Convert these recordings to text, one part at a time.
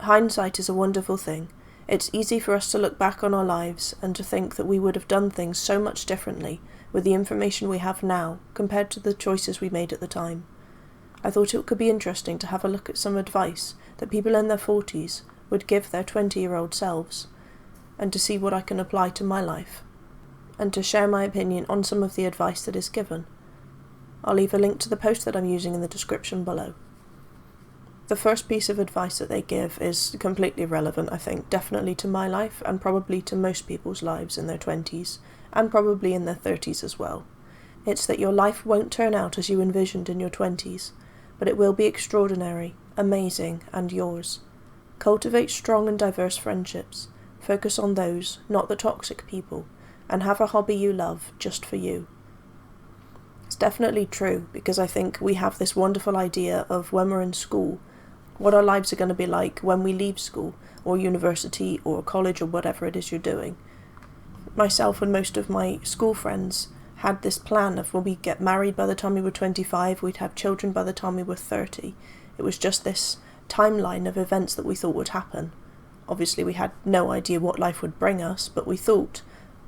Hindsight is a wonderful thing. It's easy for us to look back on our lives and to think that we would have done things so much differently with the information we have now compared to the choices we made at the time. I thought it could be interesting to have a look at some advice that people in their 40s would give their 20-year-old selves, and to see what I can apply to my life, and to share my opinion on some of the advice that is given. I'll leave a link to the post that I'm using in the description below. The first piece of advice that they give is completely relevant, I think, definitely to my life and probably to most people's lives in their 20s, and probably in their 30s as well. It's that your life won't turn out as you envisioned in your 20s, but it will be extraordinary, amazing, and yours. Cultivate strong and diverse friendships. Focus on those, not the toxic people, and have a hobby you love just for you. It's definitely true, because I think we have this wonderful idea of when we're in school, what our lives are going to be like when we leave school, or university, or college, or whatever it is you're doing. Myself and most of my school friends had this plan of when we get married by the time we were 25, we'd have children by the time we were 30. It was just this timeline of events that we thought would happen. Obviously we had no idea what life would bring us, but we thought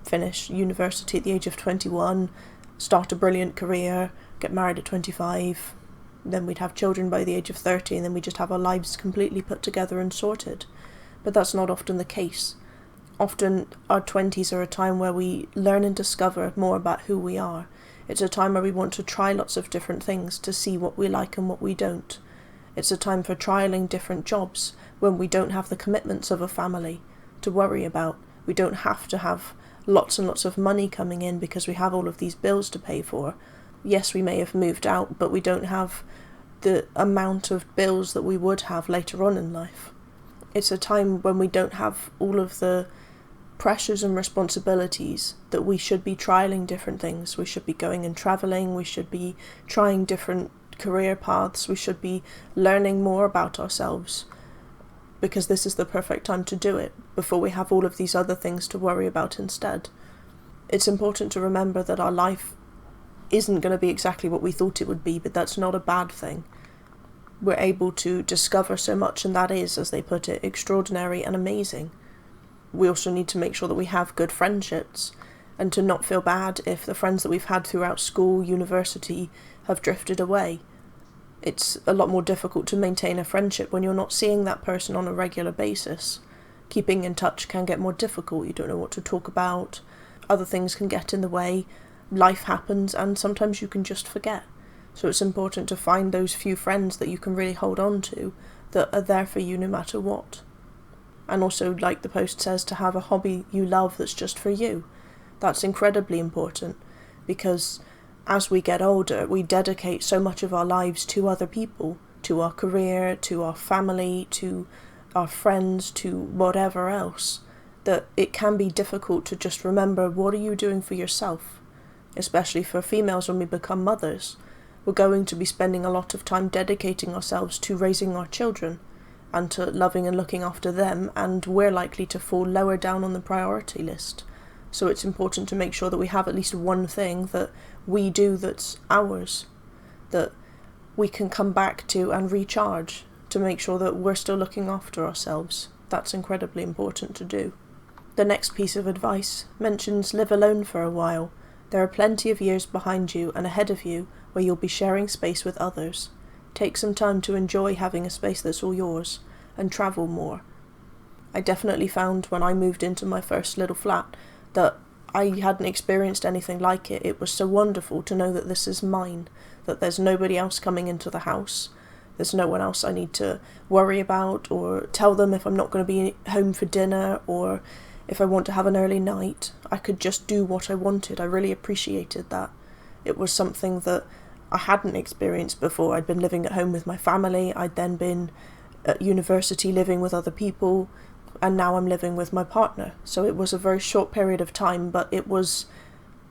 finish university at the age of 21, start a brilliant career, get married at 25, then we'd have children by the age of 30, and then we'd just have our lives completely put together and sorted. But that's not often the case. Often our 20s are a time where we learn and discover more about who we are. It's a time where we want to try lots of different things to see what we like and what we don't. It's a time for trialling different jobs when we don't have the commitments of a family to worry about. We don't have to have lots and lots of money coming in because we have all of these bills to pay for. Yes, we may have moved out, but we don't have the amount of bills that we would have later on in life. It's a time when we don't have all of the pressures and responsibilities that we should be trialing different things. We should be going and travelling, we should be trying different career paths, we should be learning more about ourselves, because this is the perfect time to do it, before we have all of these other things to worry about instead. It's important to remember that our life isn't going to be exactly what we thought it would be, but that's not a bad thing. We're able to discover so much, and that is, as they put it, extraordinary and amazing. We also need to make sure that we have good friendships, and to not feel bad if the friends that we've had throughout school, university, have drifted away. It's a lot more difficult to maintain a friendship when you're not seeing that person on a regular basis. Keeping in touch can get more difficult. You don't know what to talk about. Other things can get in the way. Life happens, and sometimes you can just forget. So it's important to find those few friends that you can really hold on to, that are there for you no matter what. And also, like the post says, to have a hobby you love that's just for you. That's incredibly important, because as we get older, we dedicate so much of our lives to other people, to our career, to our family, to our friends, to whatever else, that it can be difficult to just remember, what are you doing for yourself? Especially for females, when we become mothers, we're going to be spending a lot of time dedicating ourselves to raising our children and to loving and looking after them, and we're likely to fall lower down on the priority list. So it's important to make sure that we have at least one thing that we do that's ours, that we can come back to and recharge, to make sure that we're still looking after ourselves. That's incredibly important to do. The next piece of advice mentions live alone for a while. There are plenty of years behind you and ahead of you where you'll be sharing space with others. Take some time to enjoy having a space that's all yours, and travel more. I definitely found when I moved into my first little flat that I hadn't experienced anything like it. It was so wonderful to know that this is mine, that there's nobody else coming into the house. There's no one else I need to worry about or tell them if I'm not going to be home for dinner, or if I want to have an early night. I could just do what I wanted. I really appreciated that. It was something that I hadn't experienced before. I'd been living at home with my family, I'd then been at university living with other people, and now I'm living with my partner. So it was a very short period of time, but it was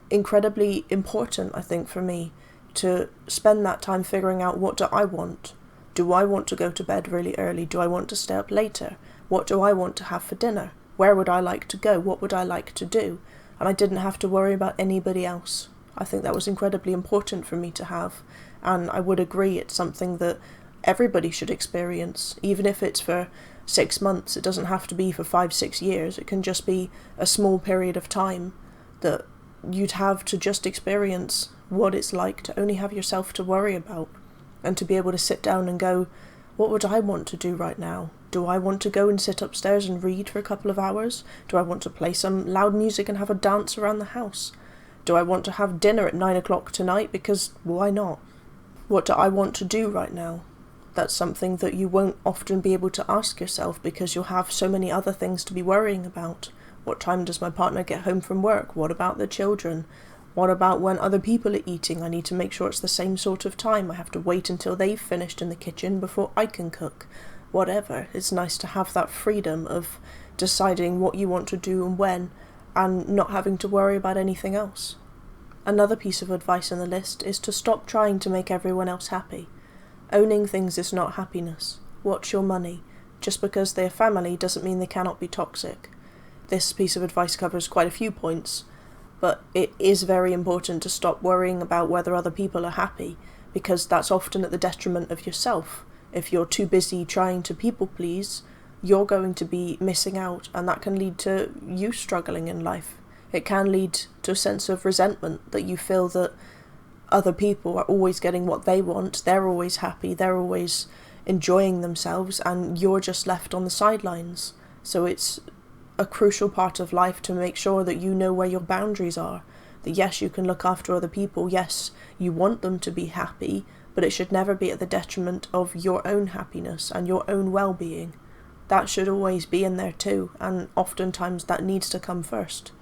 incredibly important, I think, for me to spend that time figuring out, what do I want? Do I want to go to bed really early? Do I want to stay up later? What do I want to have for dinner? Where would I like to go? What would I like to do? And I didn't have to worry about anybody else. I think that was incredibly important for me to have, and I would agree it's something that everybody should experience, even if it's for 6 months. It doesn't have to be for 5-6 years. It can just be a small period of time that you'd have to just experience what it's like to only have yourself to worry about, and to be able to sit down and go, what would I want to do right now? Do I want to go and sit upstairs and read for a couple of hours? Do I want to play some loud music and have a dance around the house? Do I want to have dinner at 9 o'clock tonight? Because why not? What do I want to do right now? That's something that you won't often be able to ask yourself, because you'll have so many other things to be worrying about. What time does my partner get home from work? What about the children? What about when other people are eating? I need to make sure it's the same sort of time. I have to wait until they've finished in the kitchen before I can cook. Whatever. It's nice to have that freedom of deciding what you want to do and when, and not having to worry about anything else. Another piece of advice on the list is to stop trying to make everyone else happy. Owning things is not happiness. Watch your money. Just because they're family doesn't mean they cannot be toxic. This piece of advice covers quite a few points, but it is very important to stop worrying about whether other people are happy, because that's often at the detriment of yourself. If you're too busy trying to people please, you're going to be missing out, and that can lead to you struggling in life. It can lead to a sense of resentment, that you feel that other people are always getting what they want, they're always happy, they're always enjoying themselves, and you're just left on the sidelines. So it's a crucial part of life to make sure that you know where your boundaries are. That yes, you can look after other people, yes, you want them to be happy, but it should never be at the detriment of your own happiness and your own well-being. That should always be in there too, and oftentimes that needs to come first.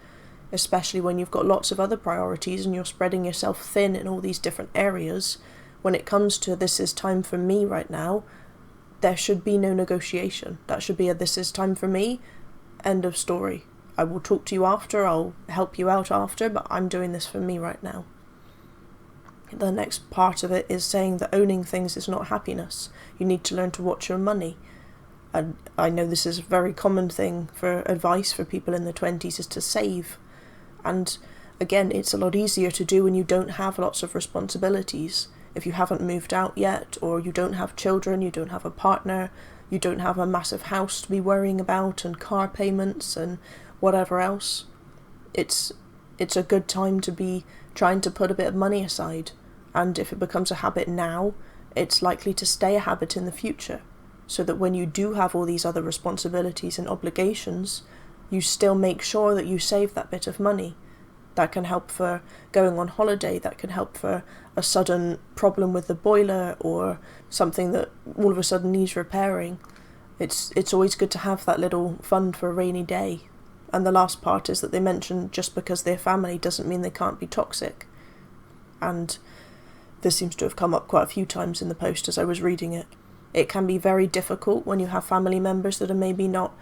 Especially when you've got lots of other priorities and you're spreading yourself thin in all these different areas. When it comes to this is time for me right now, there should be no negotiation. That should be a this is time for me, end of story. I will talk to you after, I'll help you out after, but I'm doing this for me right now. The next part of it is saying that owning things is not happiness. You need to learn to watch your money. And I know this is a very common thing for advice for people in their 20s, is to save. And again, it's a lot easier to do when you don't have lots of responsibilities. If you haven't moved out yet, or you don't have children, you don't have a partner, you don't have a massive house to be worrying about, and car payments and whatever else, it's a good time to be trying to put a bit of money aside. And if it becomes a habit now, it's likely to stay a habit in the future, so that when you do have all these other responsibilities and obligations, you still make sure that you save that bit of money. That can help for going on holiday, that can help for a sudden problem with the boiler, or something that all of a sudden needs repairing. It's always good to have that little fund for a rainy day. And the last part is that they mention just because they're family doesn't mean they can't be toxic. And this seems to have come up quite a few times in the post as I was reading it. It can be very difficult when you have family members that are maybe not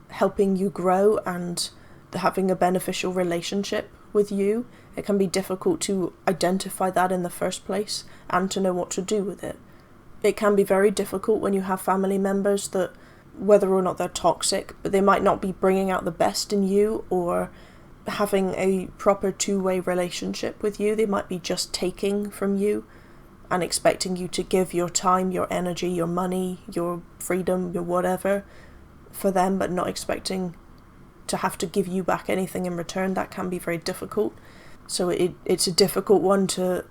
helping you grow and having a beneficial relationship with you. It can be difficult to identify that in the first place and to know what to do with it. It can be very difficult when you have family members that, whether or not they're toxic, but they might not be bringing out the best in you or having a proper two-way relationship with you. They might be just taking from you and expecting you to give your time, your energy, your money, your freedom, your whatever for them, but not expecting to have to give you back anything in return. That can be very difficult. So it's a difficult one to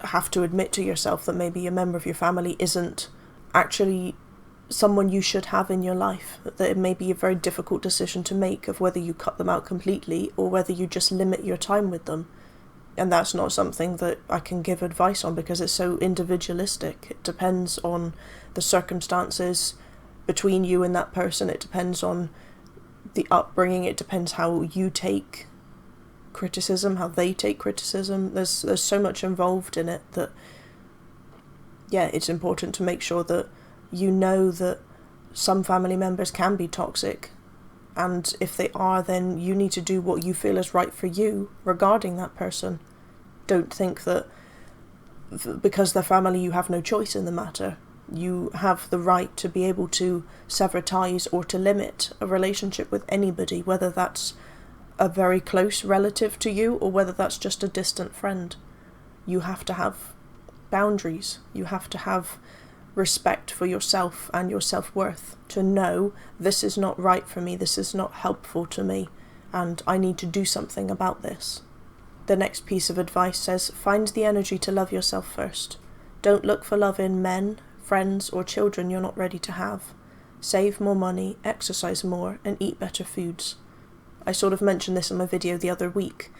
have to admit to yourself that maybe a member of your family isn't actually someone you should have in your life, that it may be a very difficult decision to make of whether you cut them out completely or whether you just limit your time with them. And that's not something that I can give advice on because it's so individualistic. It depends on the circumstances between you and that person. It depends on the upbringing. It depends how you take criticism, how they take criticism. There's so much involved in it that, yeah, it's important to make sure that you know that some family members can be toxic, and if they are, then you need to do what you feel is right for you regarding that person. Don't think that because they're family you have no choice in the matter. You have the right to be able to sever ties or to limit a relationship with anybody, whether that's a very close relative to you or whether that's just a distant friend. You have to have boundaries. You have to have respect for yourself and your self-worth, to know this is not right for me, this is not helpful to me, and I need to do something about this. The next piece of advice says, find the energy to love yourself first. Don't look for love in men, friends, or children you're not ready to have. Save more money, exercise more, and eat better foods. I sort of mentioned this in my video the other week,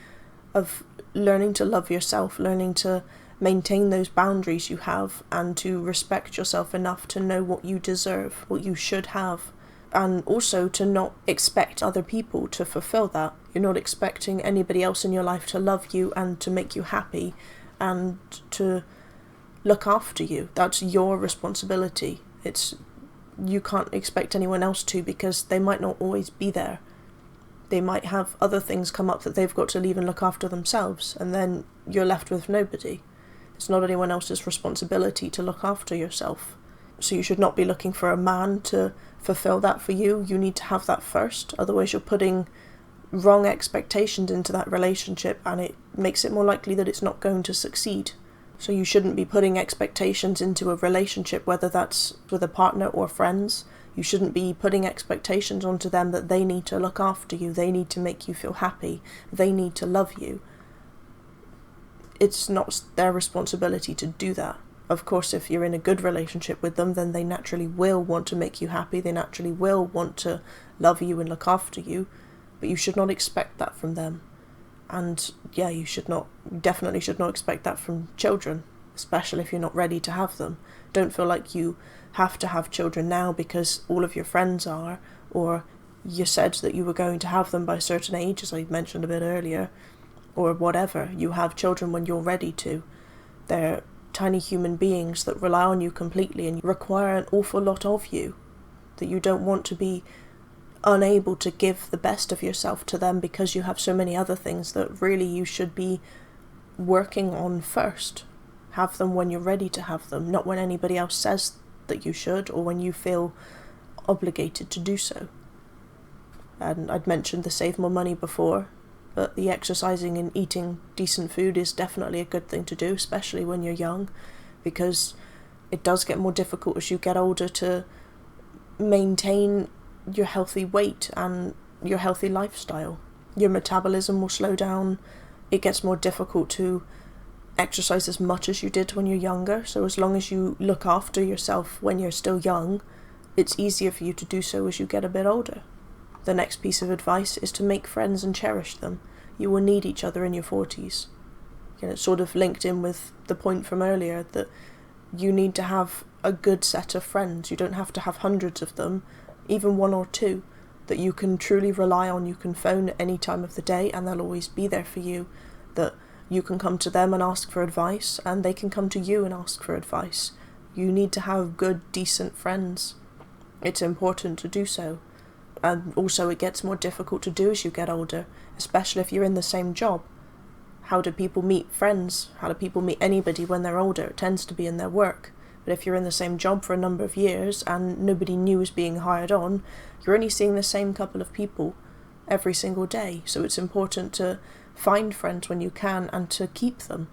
of learning to love yourself, learning to maintain those boundaries you have, and to respect yourself enough to know what you deserve, what you should have, and also to not expect other people to fulfill that. You're not expecting anybody else in your life to love you and to make you happy and to look after you. That's your responsibility. You can't expect anyone else to, because they might not always be there. They might have other things come up that they've got to leave and look after themselves, and then you're left with nobody. It's not anyone else's responsibility to look after yourself. So you should not be looking for a man to fulfill that for you. You need to have that first, otherwise you're putting wrong expectations into that relationship, and it makes it more likely that it's not going to succeed. So you shouldn't be putting expectations into a relationship, whether that's with a partner or friends. You shouldn't be putting expectations onto them that they need to look after you, they need to make you feel happy, they need to love you. It's not their responsibility to do that. Of course, if you're in a good relationship with them, then they naturally will want to make you happy, they naturally will want to love you and look after you, but you should not expect that from them. And yeah, you definitely should not expect that from children, especially if you're not ready to have them. Don't feel like you have to have children now because all of your friends are, or you said that you were going to have them by a certain age, as I mentioned a bit earlier, or whatever. You have children when you're ready to. They're tiny human beings that rely on you completely and require an awful lot of you, that you don't want to be unable to give the best of yourself to them because you have so many other things that really you should be working on first. Have them when you're ready to have them, not when anybody else says that you should, or when you feel obligated to do so. And I'd mentioned the save more money before, but the exercising and eating decent food is definitely a good thing to do, especially when you're young, because it does get more difficult as you get older to maintain your healthy weight and your healthy lifestyle. Your metabolism will slow down. It gets more difficult to exercise as much as you did when you're younger, so as long as you look after yourself when you're still young, it's easier for you to do so as you get a bit older. The next piece of advice is to make friends and cherish them. You will need each other in your 40s. It's sort of linked in with the point from earlier that you need to have a good set of friends. You don't have to have hundreds of them, even one or two, that you can truly rely on. You can phone at any time of the day and they'll always be there for you, that you can come to them and ask for advice and they can come to you and ask for advice. You need to have good, decent friends. It's important to do so. And also it gets more difficult to do as you get older, especially if you're in the same job. How do people meet friends? How do people meet anybody when they're older? It tends to be in their work. But if you're in the same job for a number of years and nobody new is being hired on, you're only seeing the same couple of people every single day. So it's important to find friends when you can and to keep them.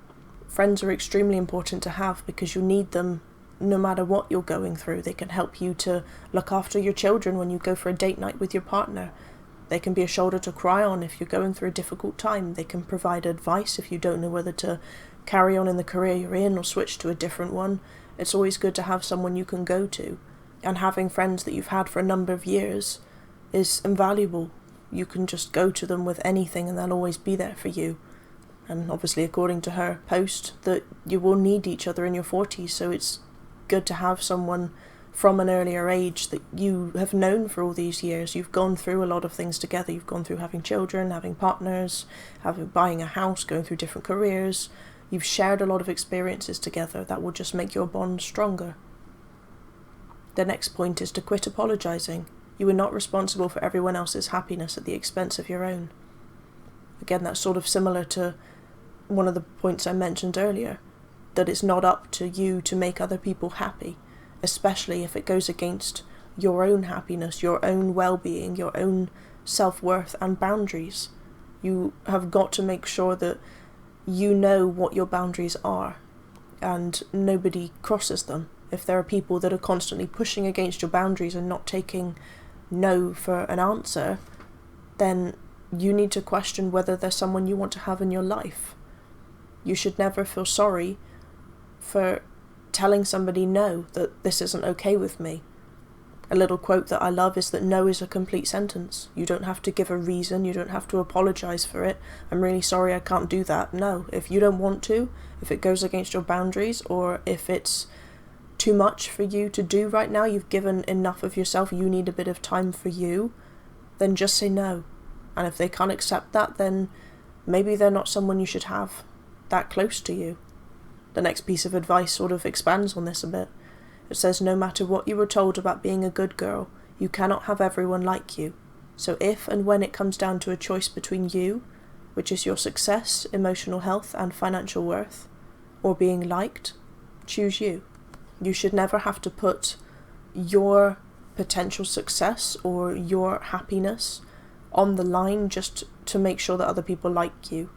Friends are extremely important to have because you need them no matter what you're going through. They can help you to look after your children when you go for a date night with your partner. They can be a shoulder to cry on if you're going through a difficult time. They can provide advice if you don't know whether to carry on in the career you're in or switch to a different one. It's always good to have someone you can go to. And having friends that you've had for a number of years is invaluable. You can just go to them with anything and they'll always be there for you. And obviously, according to her post, that you will need each other in your 40s, so it's good to have someone from an earlier age that you have known for all these years. You've gone through a lot of things together. You've gone through having children, having partners, buying a house, going through different careers. You've shared a lot of experiences together that will just make your bond stronger. The next point is to quit apologising. You are not responsible for everyone else's happiness at the expense of your own. Again, that's sort of similar to one of the points I mentioned earlier, that it's not up to you to make other people happy, especially if it goes against your own happiness, your own well-being, your own self-worth and boundaries. You have got to make sure that you know what your boundaries are and nobody crosses them. If there are people that are constantly pushing against your boundaries and not taking no for an answer, then you need to question whether there's someone you want to have in your life. You should never feel sorry for telling somebody no, that this isn't okay with me. A little quote that I love is that no is a complete sentence. You don't have to give a reason, you don't have to apologise for it. I'm really sorry I can't do that. No, if you don't want to, if it goes against your boundaries, or if it's too much for you to do right now, you've given enough of yourself, you need a bit of time for you, then just say no. And if they can't accept that, then maybe they're not someone you should have that close to you. The next piece of advice sort of expands on this a bit. It says, no matter what you were told about being a good girl, you cannot have everyone like you. So if and when it comes down to a choice between you, which is your success, emotional health, and financial worth, or being liked, choose you. You should never have to put your potential success or your happiness on the line just to make sure that other people like you.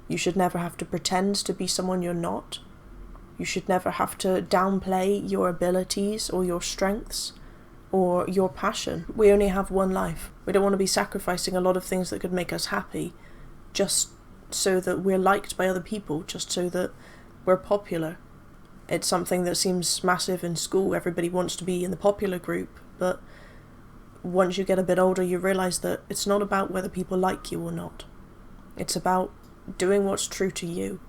You should never have to pretend to be someone you're not. You should never have to downplay your abilities or your strengths or your passion. We only have one life. We don't want to be sacrificing a lot of things that could make us happy just so that we're liked by other people, just so that we're popular. It's something that seems massive in school. Everybody wants to be in the popular group, but once you get a bit older, you realise that it's not about whether people like you or not. It's about doing what's true to you.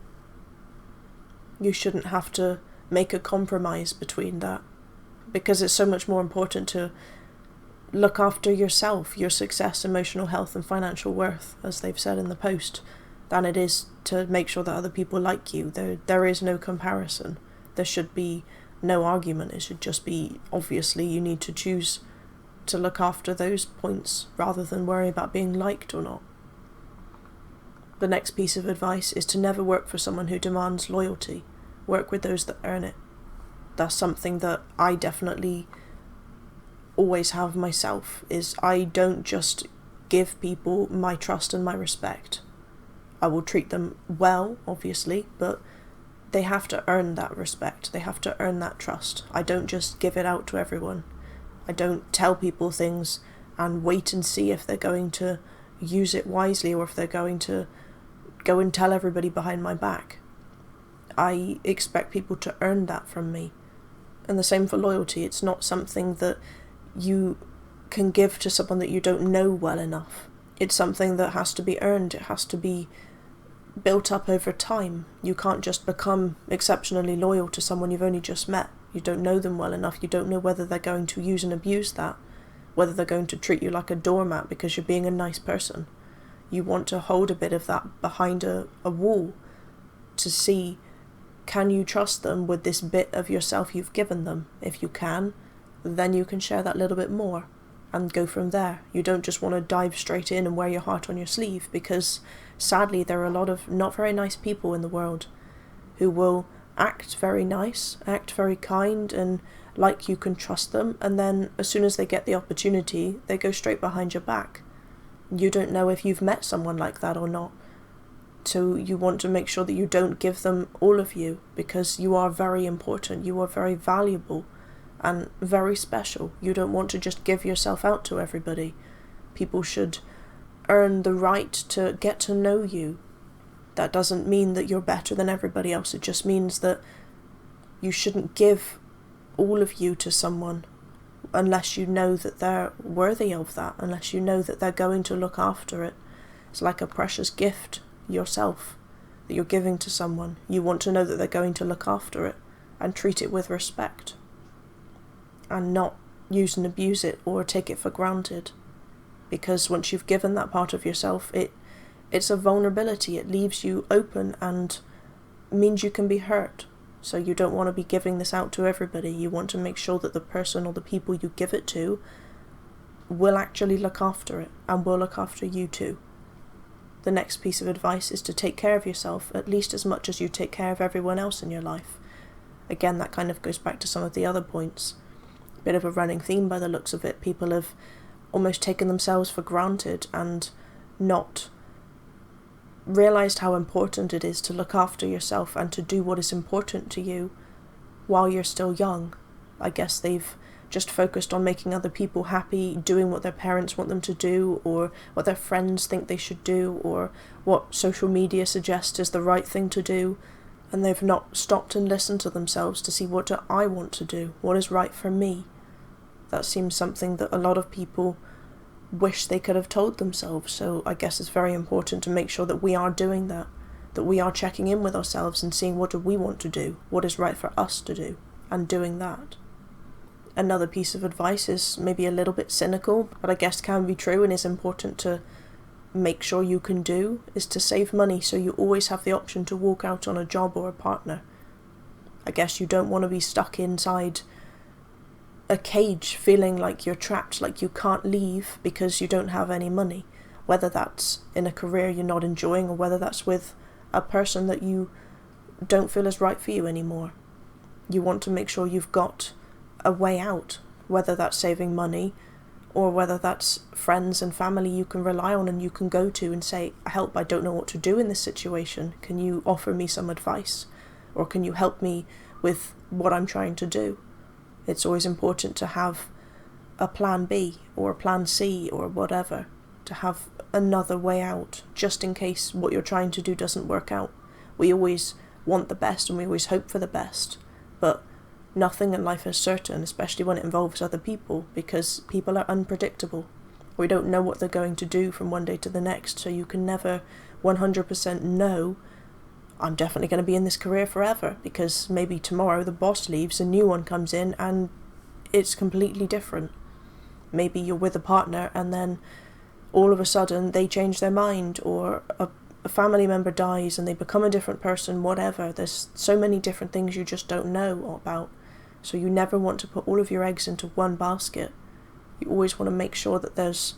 You shouldn't have to make a compromise between that, because it's so much more important to look after yourself, your success, emotional health, and financial worth, as they've said in the post, than it is to make sure that other people like you. There is no comparison. There should be no argument. It should just be, obviously, you need to choose to look after those points rather than worry about being liked or not. The next piece of advice is to never work for someone who demands loyalty. Work with those that earn it. That's something that I definitely always have myself, is I don't just give people my trust and my respect. I will treat them well, obviously, but they have to earn that respect. They have to earn that trust. I don't just give it out to everyone. I don't tell people things and wait and see if they're going to use it wisely or if they're going to go and tell everybody behind my back. I expect people to earn that from me. And the same for loyalty. It's not something that you can give to someone that you don't know well enough. It's something that has to be earned. It has to be built up over time. You can't just become exceptionally loyal to someone you've only just met. You don't know them well enough. You don't know whether they're going to use and abuse that, whether they're going to treat you like a doormat because you're being a nice person. You want to hold a bit of that behind a wall to see, can you trust them with this bit of yourself you've given them? If you can, then you can share that little bit more and go from there. You don't just want to dive straight in and wear your heart on your sleeve, because sadly there are a lot of not very nice people in the world who will act very nice, act very kind and like you can trust them, and then as soon as they get the opportunity, they go straight behind your back. You don't know if you've met someone like that or not. So you want to make sure that you don't give them all of you, because you are very important, you are very valuable and very special. You don't want to just give yourself out to everybody. People should earn the right to get to know you. That doesn't mean that you're better than everybody else. It just means that you shouldn't give all of you to someone unless you know that they're worthy of that, unless you know that they're going to look after it. It's like a precious gift yourself that you're giving to someone. You want to know that they're going to look after it and treat it with respect and not use and abuse it or take it for granted. Because once you've given that part of yourself, it's a vulnerability. It leaves you open and means you can be hurt. So you don't want to be giving this out to everybody. You want to make sure that the person or the people you give it to will actually look after it and will look after you too. The next piece of advice is to take care of yourself at least as much as you take care of everyone else in your life. Again, that kind of goes back to some of the other points. A bit of a running theme by the looks of it. People have almost taken themselves for granted and not realised how important it is to look after yourself and to do what is important to you while you're still young. I guess they've just focused on making other people happy, doing what their parents want them to do, or what their friends think they should do, or what social media suggests is the right thing to do, and they've not stopped and listened to themselves to see, what do I want to do? What is right for me? That seems something that a lot of people wish they could have told themselves, so I guess it's very important to make sure that we are doing that we are checking in with ourselves and seeing what do we want to do, what is right for us to do, and doing that. Another piece of advice is maybe a little bit cynical, but I guess can be true and is important to make sure you can do, is to save money so you always have the option to walk out on a job or a partner. I guess you don't want to be stuck inside a cage feeling like you're trapped, like you can't leave because you don't have any money, whether that's in a career you're not enjoying or whether that's with a person that you don't feel is right for you anymore. You want to make sure you've got a way out, whether that's saving money or whether that's friends and family you can rely on and you can go to and say, help, I don't know what to do in this situation. Can you offer me some advice? Or can you help me with what I'm trying to do? It's always important to have a plan B or a plan C or whatever, to have another way out, just in case what you're trying to do doesn't work out. We always want the best and we always hope for the best, but nothing in life is certain, especially when it involves other people, because people are unpredictable. We don't know what they're going to do from one day to the next, so you can never 100% know, I'm definitely going to be in this career forever, because maybe tomorrow the boss leaves, a new one comes in, and it's completely different. Maybe you're with a partner and then all of a sudden they change their mind, or a family member dies and they become a different person, whatever. There's so many different things you just don't know about. So you never want to put all of your eggs into one basket. You always want to make sure that there's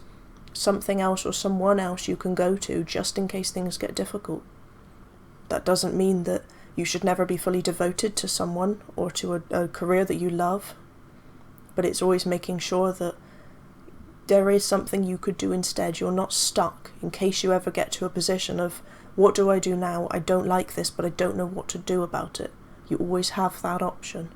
something else or someone else you can go to just in case things get difficult. That doesn't mean that you should never be fully devoted to someone or to a career that you love, but it's always making sure that there is something you could do instead. You're not stuck in case you ever get to a position of, what do I do now? I don't like this, but I don't know what to do about it. You always have that option.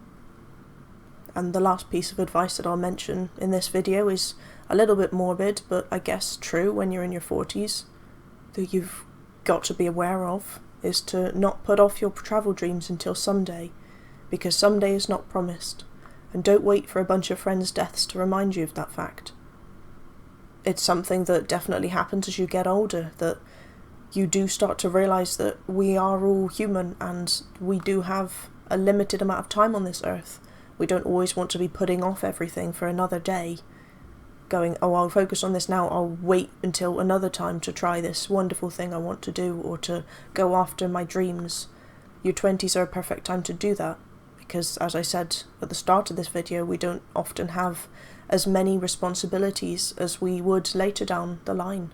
And the last piece of advice that I'll mention in this video is a little bit morbid, but I guess true when you're in your 40s, that you've got to be aware of, is to not put off your travel dreams until someday, because someday is not promised, and don't wait for a bunch of friends' deaths to remind you of that fact. It's something that definitely happens as you get older, that you do start to realise that we are all human and we do have a limited amount of time on this earth. We don't always want to be putting off everything for another day, going, oh, I'll focus on this now, I'll wait until another time to try this wonderful thing I want to do, or to go after my dreams. Your 20s are a perfect time to do that, because as I said at the start of this video, we don't often have as many responsibilities as we would later down the line.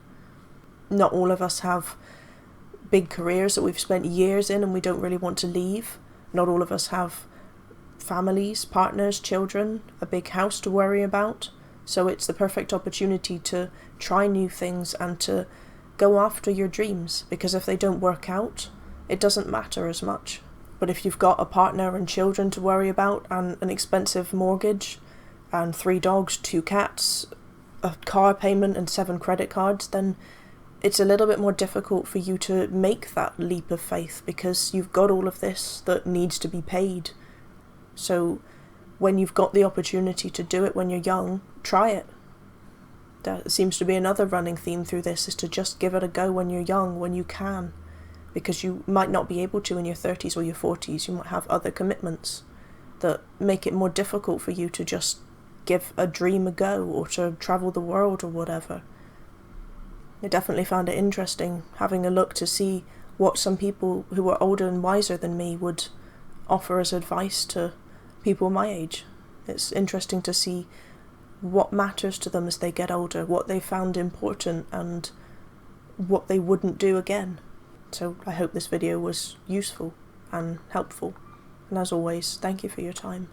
Not all of us have big careers that we've spent years in and we don't really want to leave. Not all of us have families, partners, children, a big house to worry about. So it's the perfect opportunity to try new things and to go after your dreams, because if they don't work out, it doesn't matter as much. But if you've got a partner and children to worry about, and an expensive mortgage, and 3 dogs, 2 cats, a car payment and 7 credit cards, then it's a little bit more difficult for you to make that leap of faith, because you've got all of this that needs to be paid. So when you've got the opportunity to do it when you're young, try it. That seems to be another running theme through this, is to just give it a go when you're young, when you can, because you might not be able to in your 30s or your 40s. You might have other commitments that make it more difficult for you to just give a dream a go, or to travel the world or whatever. I definitely found it interesting having a look to see what some people who were older and wiser than me would offer as advice to people my age. It's interesting to see what matters to them as they get older, what they found important and what they wouldn't do again. So I hope this video was useful and helpful. And as always, thank you for your time.